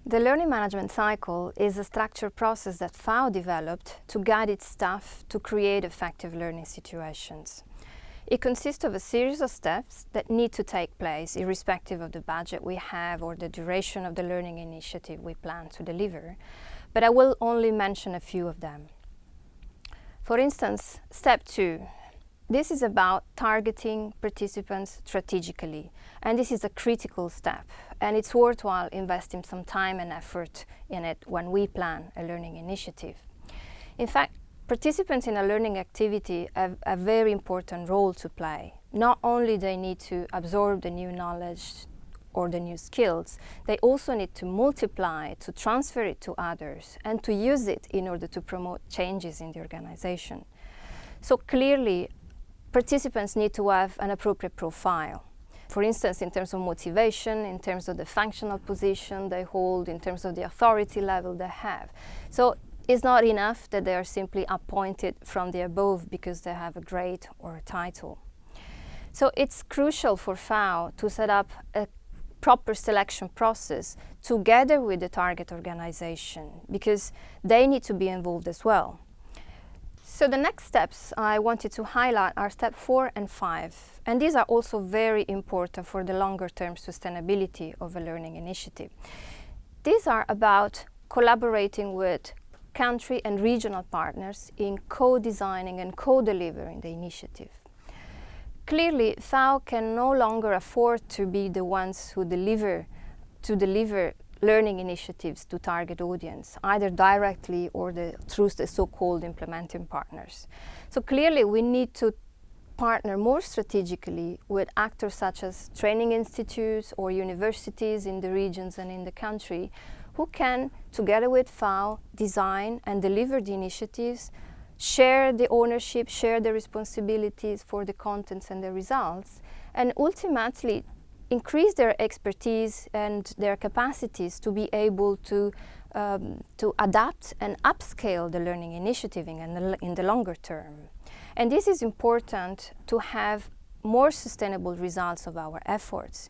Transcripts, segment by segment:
The learning management cycle is a structured process that FAO developed to guide its staff to create effective learning situations. It consists of a series of steps that need to take place irrespective of the budget we have or the duration of the learning initiative we plan to deliver, but I will only mention a few of them. For instance, step 2. This is about targeting participants strategically, and this is a critical step, and it's worthwhile investing some time and effort in it when we plan a learning initiative. In fact, participants in a learning activity have a very important role to play. Not only they need to absorb the new knowledge or the new skills, they also need to multiply, to transfer it to others, and to use it in order to promote changes in the organization. So clearly, participants need to have an appropriate profile. For instance, in terms of motivation, in terms of the functional position they hold, in terms of the authority level they have. So it's not enough that they are simply appointed from the above because they have a grade or a title. So it's crucial for FAO to set up a proper selection process together with the target organization because they need to be involved as well. So the next steps I wanted to highlight are step 4 and 5, and these are also very important for the longer-term sustainability of a learning initiative. These are about collaborating with country and regional partners in co-designing and co-delivering the initiative. Clearly, FAO can no longer afford to be the ones who deliver learning initiatives to target audience, either directly or through the so-called implementing partners. So clearly we need to partner more strategically with actors such as training institutes or universities in the regions and in the country who can, together with FAO, design and deliver the initiatives, share the ownership, share the responsibilities for the contents and the results, and ultimately increase their expertise and their capacities to be able to adapt and upscale the learning initiative in the longer term. And this is important to have more sustainable results of our efforts,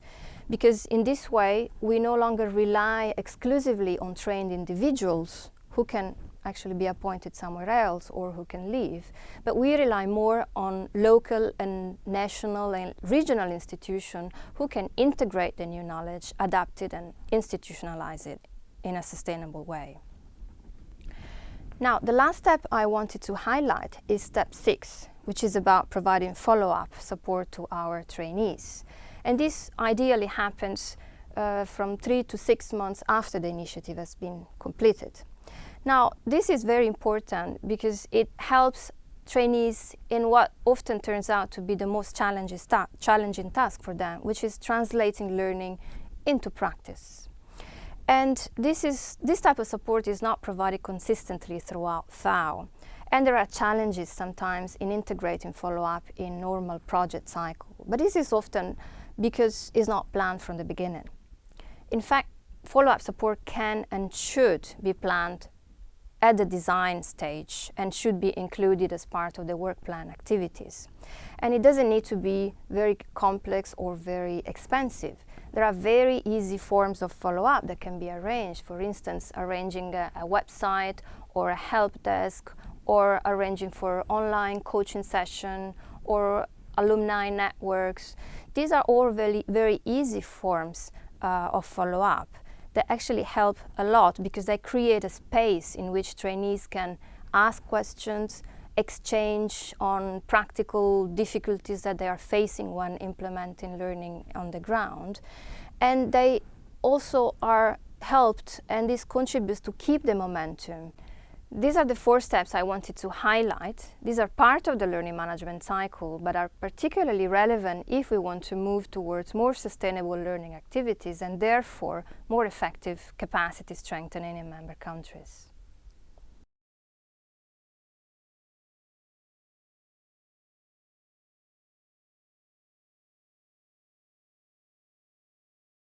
because in this way we no longer rely exclusively on trained individuals who can actually be appointed somewhere else or who can leave, but we rely more on local and national and regional institutions who can integrate the new knowledge, adapt it and institutionalize it in a sustainable way. Now, the last step I wanted to highlight is step 6, which is about providing follow-up support to our trainees. And this ideally happens from 3 to 6 months after the initiative has been completed. Now, this is very important because it helps trainees in what often turns out to be the most challenging task for them, which is translating learning into practice. And this type of support is not provided consistently throughout FAO. And there are challenges sometimes in integrating follow-up in normal project cycle. But this is often because it's not planned from the beginning. In fact, follow-up support can and should be planned at the design stage and should be included as part of the work plan activities. And it doesn't need to be very complex or very expensive. There are very easy forms of follow-up that can be arranged. For instance, arranging a website or a help desk, or arranging for online coaching session or alumni networks. These are all very, very easy forms of follow-up that actually help a lot because they create a space in which trainees can ask questions, exchange on practical difficulties that they are facing when implementing learning on the ground. And they also are helped, and this contributes to keep the momentum. These are the 4 steps I wanted to highlight. These are part of the learning management cycle, but are particularly relevant if we want to move towards more sustainable learning activities and therefore more effective capacity strengthening in member countries.